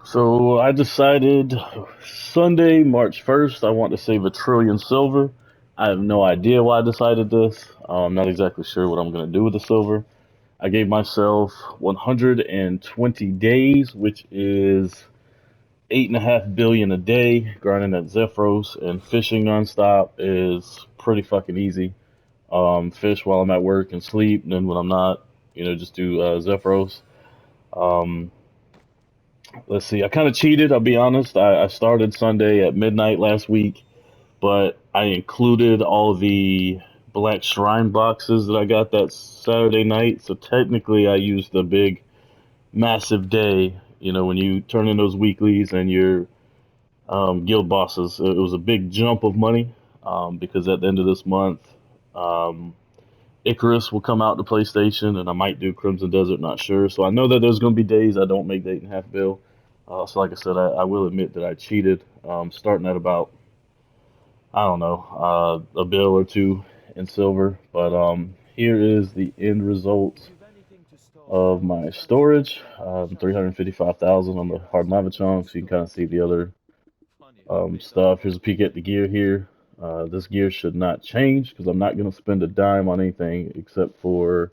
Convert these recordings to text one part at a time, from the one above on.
So I decided Sunday, March 1st, I want to save 1 trillion silver. I have no idea why I decided this. I'm not exactly sure what I'm going to do with the silver. I gave myself 120 days, which is 8.5 billion a day. Grinding at Zephyros and fishing nonstop is pretty fucking easy. Fish while I'm at work and sleep, and then when I'm not, just do Zephyros. Um, Let's see. I kind of cheated. I'll be honest. I started Sunday at midnight last week, but I included all the black shrine boxes that I got that Saturday night. So technically, I used the big, massive day. When you turn in those weeklies and your guild bosses, it was a big jump of money because at the end of this month, um, Icarus will come out to PlayStation, and I might do Crimson Desert, not sure. So I know that there's going to be days I don't make the 8.5 bill. So like I said, I will admit that I cheated, starting at about, I don't know, a bill or two in silver. But here is the end result of my storage. 355,000 on the hard lava chunks. You can kind of see the other stuff. Here's a peek at the gear here. This gear should not change because I'm not going to spend a dime on anything except for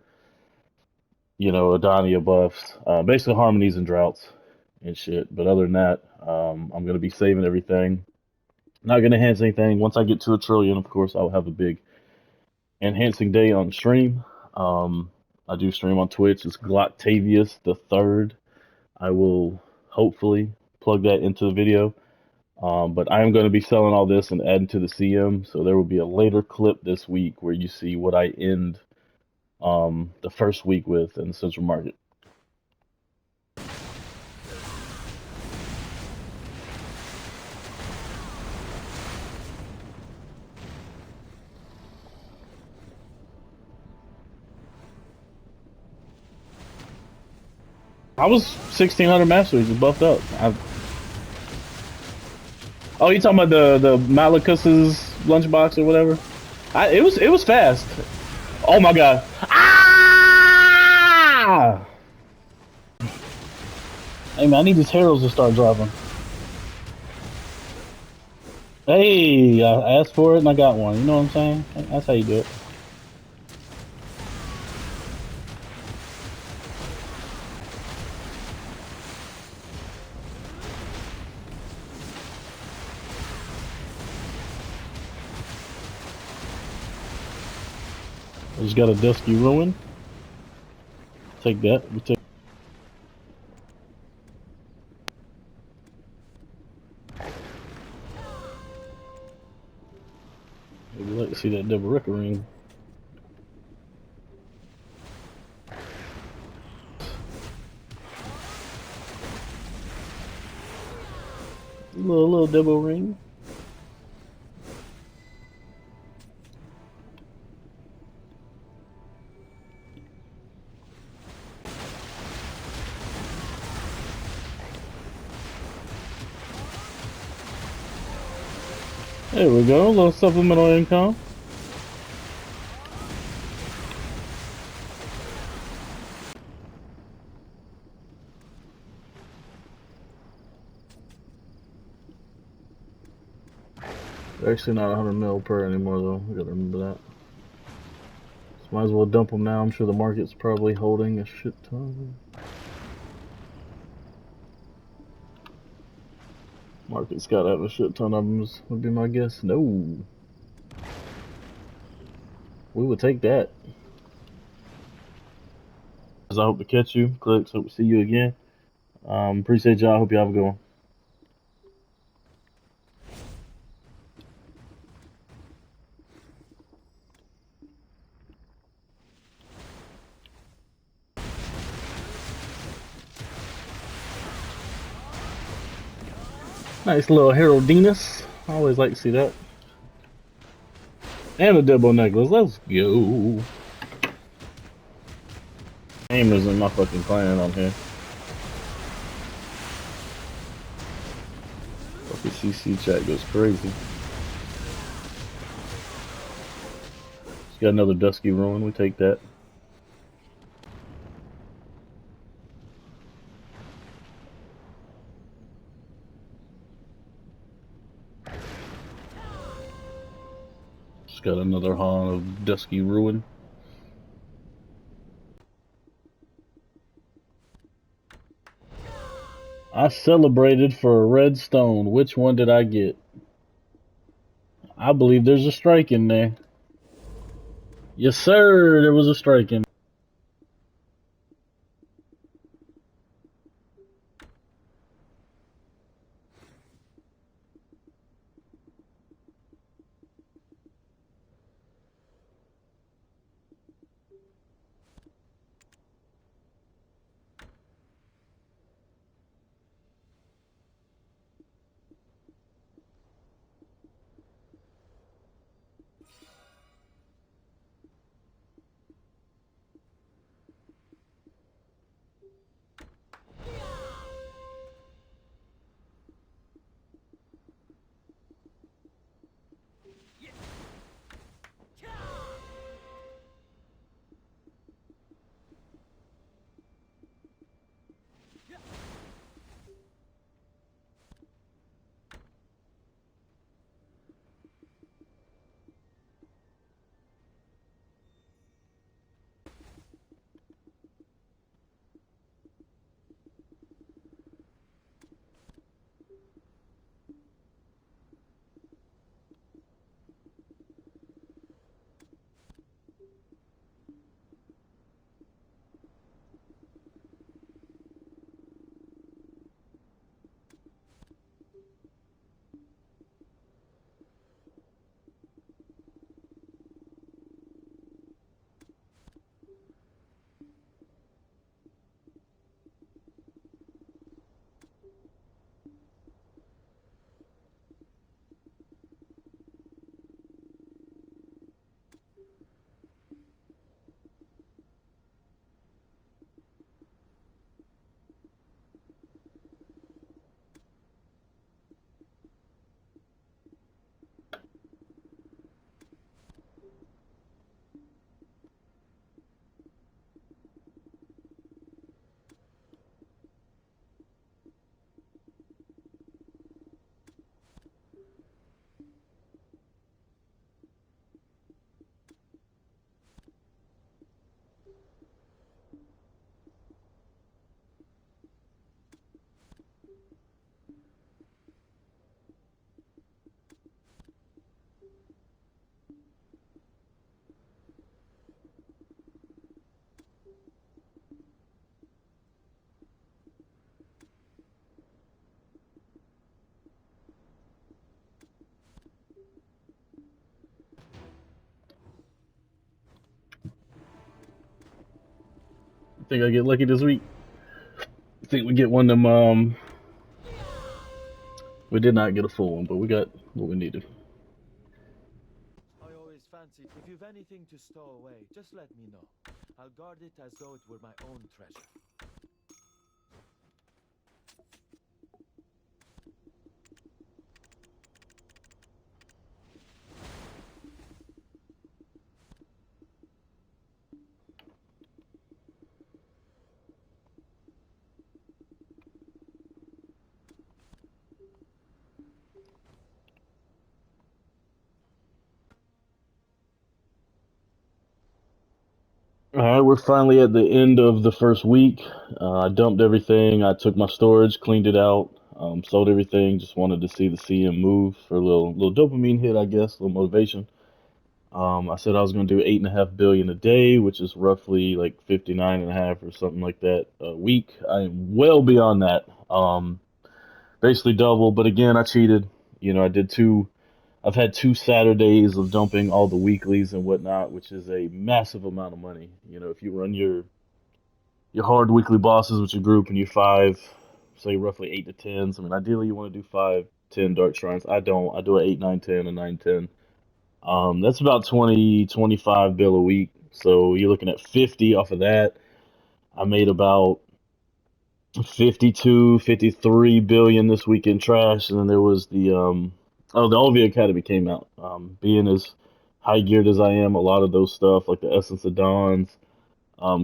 Adonia buffs, basically harmonies and droughts and shit. But other than that, I'm gonna be saving everything. Not gonna enhance anything. Once I get to 1 trillion, of course, I'll have a big enhancing day on stream. Um, I do stream on Twitch. It's Gloctavius the Third. I will hopefully plug that into the video. But I am going to be selling all this and adding to the CM, so there will be a later clip this week where you see what I end the first week with in the Central Market. I was 1600 masteries, just buffed up. Oh, you talking about the Malachus's lunchbox or whatever? It was fast. Oh my god. Ah! Hey man, I need these heralds to start dropping. Hey, I asked for it and I got one. You know what I'm saying? That's how you do it. I just got a dusky ruin. Take that. We take. We'd like to see that double record ring. Little double ring. There we go. A little supplemental income. Actually, not 100 mil per anymore, though. We gotta remember that. So might as well dump them now. I'm sure the market's probably holding a shit ton. Market's gotta have a shit ton of them, would be my guess. No. We would take that. I hope to catch you. Clicks, hope to see you again. Appreciate y'all. Hope y'all have a good one. Nice little Heraldinus. I always like to see that. And a double necklace. Let's go. Name isn't my fucking clan on here. Fucking CC chat goes crazy. Just got another Dusky Ruin. We take that. Just got another haunt of Dusky Ruin. I celebrated for a red stone. Which one did I get? I believe there's a strike in there. Yes, sir, there was a strike in. I think I get lucky this week. I think we get one of them. We did not get a full one, but we got what we needed. I always fancied if you've anything to stow away, just let me know. I'll guard it as though it were my own treasure. All right, we're finally at the end of the first week. I dumped everything. I took my storage, cleaned it out, sold everything. Just wanted to see the CM move for a little dopamine hit, I guess, a little motivation. I said I was going to do 8.5 billion a day, which is roughly like 59.5 or something like that a week. I am well beyond that. Basically double, but again, I cheated. You know, I did two. I've had 2 Saturdays of dumping all the weeklies and whatnot, which is a massive amount of money. You know, if you run your hard weekly bosses with your group and you five, say roughly 8 to 10s. I mean, ideally you want to do 5, 10 dark shrines. I don't. I do an 8, 9, 10, a 9, 10. That's about 20, 25 bill a week. So you're looking at 50 off of that. I made about 52, 53 billion this week in trash, and then there was the OV Academy came out. Being as high geared as I am, a lot of those stuff like the Essence of Dawns,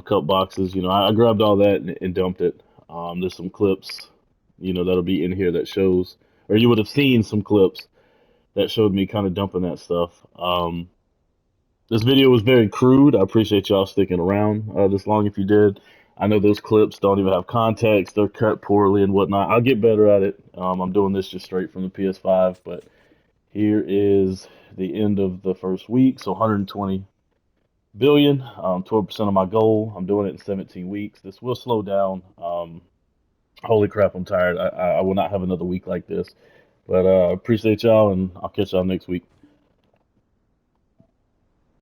cup boxes, you know, I grabbed all that and dumped it. There's some clips, you know, that'll be in here that shows, or you would have seen some clips that showed me kind of dumping that stuff. This video was very crude. I appreciate y'all sticking around this long if you did. I know those clips don't even have context. They're cut poorly and whatnot. I'll get better at it. I'm doing this just straight from the PS5, but here is the end of the first week. So 120 billion, 12% of my goal. I'm doing it in 17 weeks. This will slow down. Holy crap, I'm tired. I will not have another week like this. But appreciate y'all, and I'll catch y'all next week.